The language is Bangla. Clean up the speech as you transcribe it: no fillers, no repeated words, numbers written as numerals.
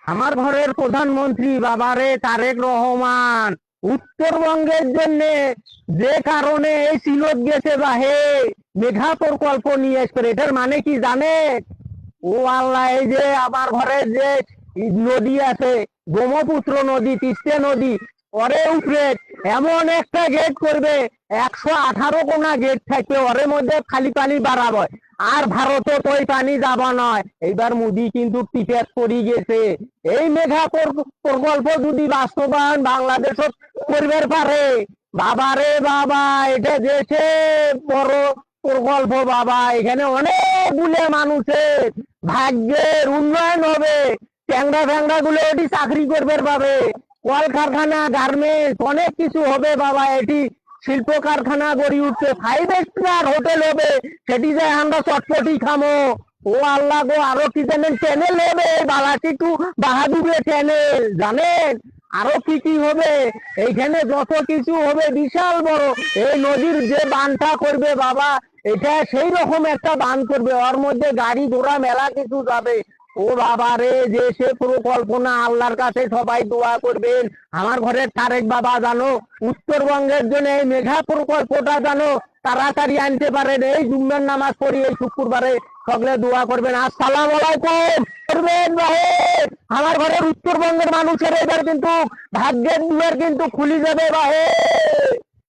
আমার ঘরের প্রধানমন্ত্রী বাবারে তারেক রহমান উত্তরবঙ্গের জন্য যে কারণে এই সিনোদ গেছে বা হে মেঘা প্রকল্প নিয়ে এসছে, এটার মানে কি জানে? ও আল্লাহ, এই যে আমার ঘরের যে নদী আছে, ব্রহ্মপুত্র নদী, তিস্তা নদী, ওরে উপরে এমন একটা গেট করবে, 118 কোনা গেট থাকবে, ওর মধ্যে খালি পানি বাড়াবো। আর ভারতে তো ওই পানি যাবা নয়। এইবার মোদি কিন্তু টিপেস করে গেছে। এই মেঘা প্রকল্প যদি বাস্তবায়ন বাংলাদেশ করবে পারে, বাবা রে বাবা, এটা দেশে বড় প্রকল্প বাবা। এখানে অনেকগুলো মানুষের ভাগ্যের উন্নয়ন হবে। ট্যাংরা ফ্যাংরা গুলো এটি চাকরি করবে পাবে, কলকারখানা, গার্মেন্টস, অনেক কিছু হবে বাবা। এটি শিল্প কারখানা গড়ে উঠছে, 5 স্টার হোটেল হবে, সেটি যে আমরা চটপটি খামো। ও আল্লাহ গো, আরো কি জানেন, চ্যানেল হবে, বালাটি টু বাহাদুরের চ্যানেল, জানেন? আরো কি কি হবে এইখানে, যত কিছু হবে বিশাল বড়। এই নদীর যে বানটা করবে বাবা, এটা সেই রকম একটা বান করবে, ওর মধ্যে গাড়ি ঘোড়া মেলা কিছু যাবে। ও বাবা রে, যে সে পরিকল্পনা, আল্লাহর কাছে সবাই দোয়া করবেন আমার ঘরের তারেক বাবা জানো উত্তরবঙ্গের জন্য এই মেঘা প্রকল্পটা জানো তাড়াতাড়ি আনতে পারেন। এই জুম্মার নামাজ পড়ি এই শুক্রবারে, সকলে দোয়া করবেন। আসসালাম আলাইকুম করবেন ভাই। আমার ঘরের উত্তরবঙ্গের মানুষের এবার কিন্তু ভাগ্যের দুয়ার কিন্তু খুলে যাবে ভাই।